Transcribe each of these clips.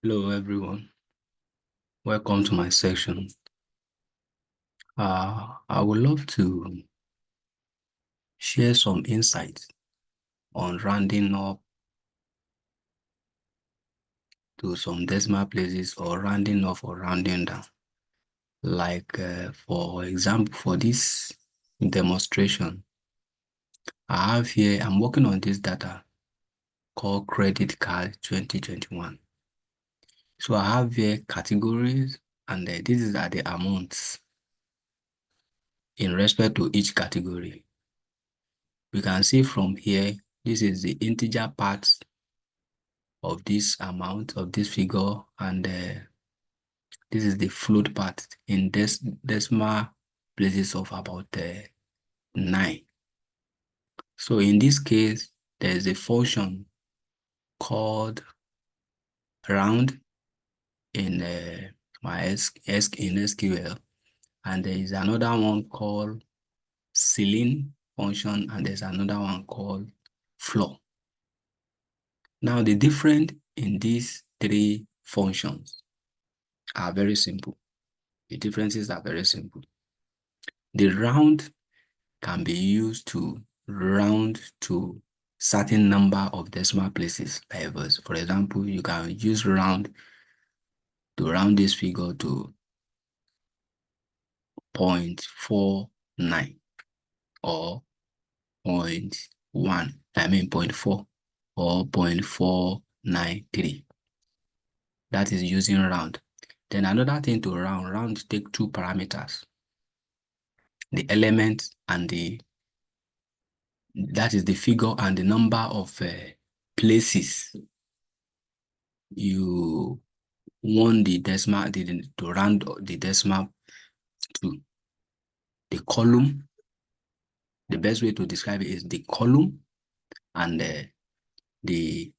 Hello everyone, welcome to my section. I would love to share some insights on rounding up to some decimal places or rounding off or rounding down. Like for example, for this demonstration, I have here, I'm working on this data called credit card 2021. So I have here categories and these are the amounts in respect to each category. We can see from here, this is the integer part of this amount of this figure, and this is the float part in decimal places of about 9. So in this case, there is a function called round in my in SQL, and there is another one called ceiling function, and there's another one called floor. Now the difference in these three functions are very simple. The differences are very simple. The round can be used to round to certain number of decimal places. For example, you can use round to round this figure to 0.49 or 0.4 or 0.493. That is using round. Then another thing to round take two parameters, the element and that is the figure and the number of places you want the decimal to round the decimal to. The column, the best way to describe it is the column and the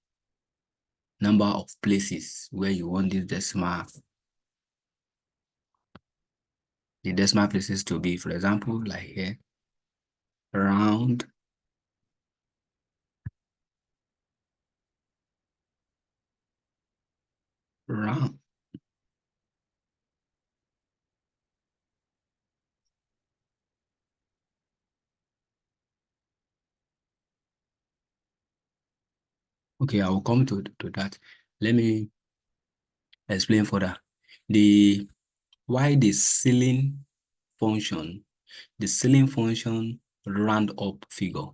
number of places where you want this the decimal places to be. For example, like here, round round. Okay, I will come to that. Let me explain further. Why the ceiling function round up figure.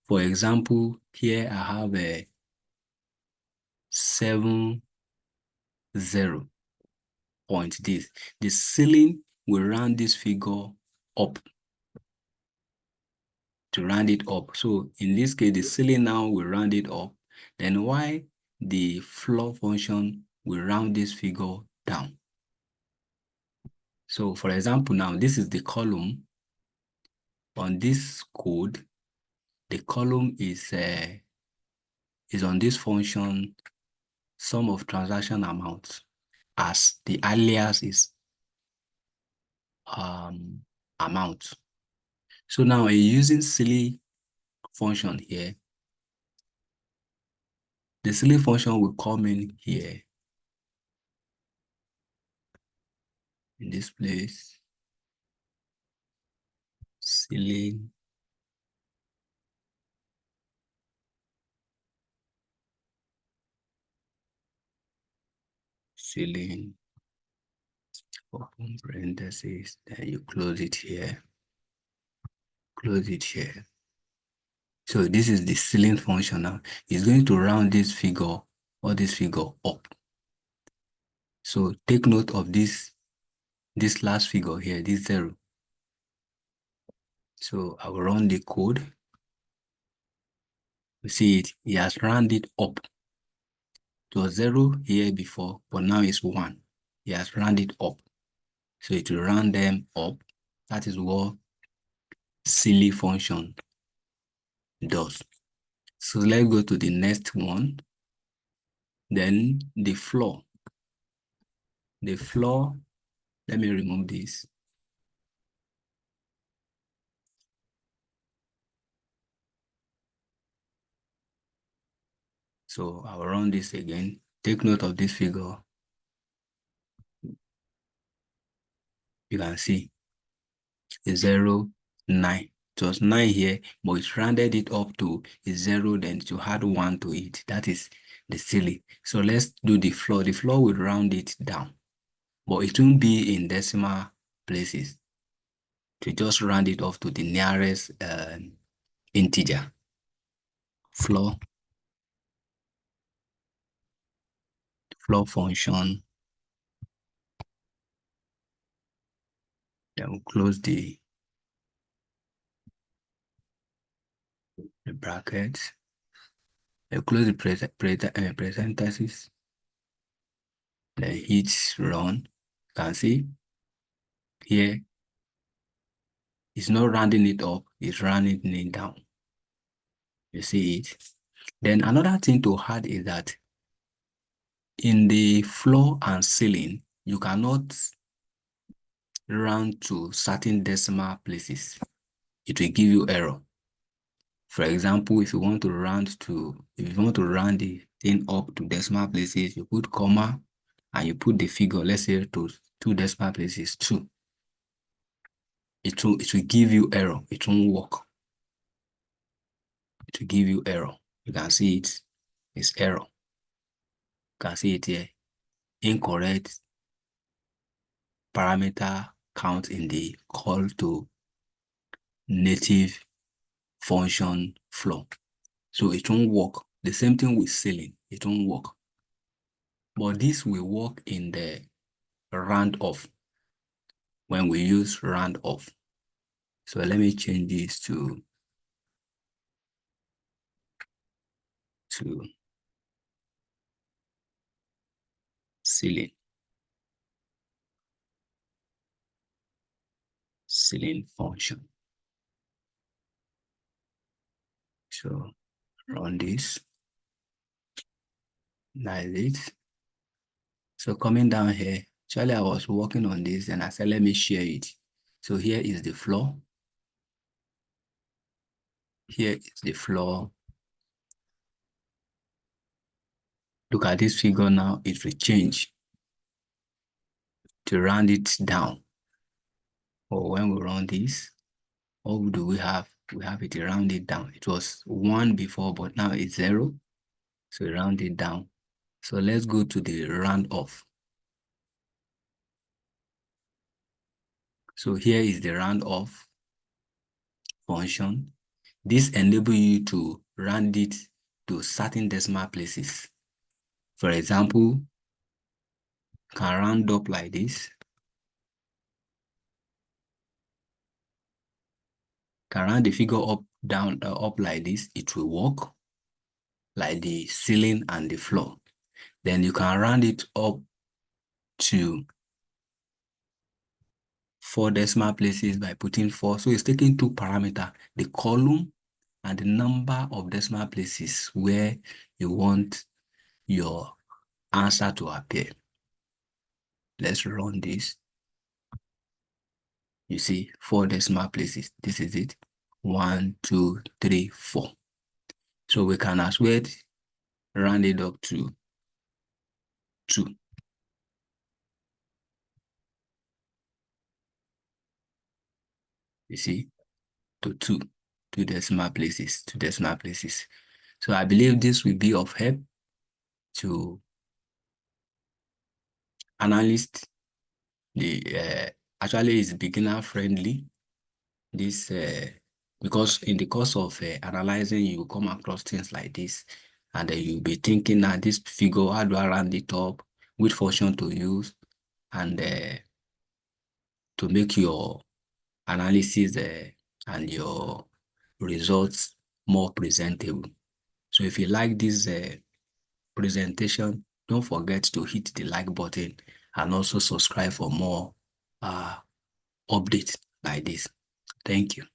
For example, here I have a 70 point this. The ceiling will round this figure up to round it up. So in this case, the ceiling now will round it up. Then why the floor function will round this figure down. So for example, now this is the column. On this code, the column is on this function sum of transaction amounts, as the alias is amount. So now using ceiling function here, the ceiling function will come in here in this place, ceiling open parentheses, then you close it here, close it here. So this is the ceiling function now. It's going to round this figure or this figure up. So take note of this last figure here, this 0. So I will run the code. You see it, he has rounded up. It was 0 here before, but now it's 1. He has rounded up. So it will round them up. That is what ceiling function does. So let's go to the next one. Then the floor. The floor, let me remove this. So I'll run this again. Take note of this figure. You can see it's 0, 9. It was 9 here, but it rounded it up to a 0, then to add 1 to it. That is the ceiling. So let's do the floor. The floor will round it down, but it won't be in decimal places. To just round it off to the nearest integer. Floor function. Then we'll close the brackets. We'll close the parentheses. Then hit run. You can see here it's not rounding it up, it's rounding it down. You see it? Then another thing to add is that in the floor and ceiling, you cannot round to certain decimal places. It will give you error. For example, if you want to round the thing up to decimal places, you put comma and you put the figure, let's say to 2 decimal places, 2. It will give you error. It won't work. It will give you error. You can see it. It's error. You can see it here. Incorrect parameter count in the call to native function flow. So it won't work. The same thing with ceiling. It won't work. But this will work in the round off when we use round off. So let me change this to ceiling function. So run this. That's it. So coming down here, actually I was working on this and I said, let me share it. So here is the floor. Here is the floor. Look at this figure now, it will change to round it down. Or when we run this, what do we have? We have it rounded down. It was 1 before, but now it's 0. So round it down. So let's go to the round off. So here is the round off function. This enables you to round it to certain decimal places. For example, can round up like this. Can round the figure up, down, up like this. It will work like the ceiling and the floor. Then you can round it up to 4 decimal places by putting 4. So it's taking 2 parameters, the column and the number of decimal places where you want your answer to appear. Let's run this. You see 4 decimal places. This is it. 1, 2, 3, 4. So we can as well round it up to 2. You see, to 2 decimal places, 2 decimal places. So I believe this will be of help to analysts. Actually is beginner friendly. This because in the course of analyzing, you come across things like this, and you'll be thinking that this figure, how do I round it up, which function to use, and to make your analysis and your results more presentable. So if you like this presentation, don't forget to hit the like button and also subscribe for more updates like this. Thank you.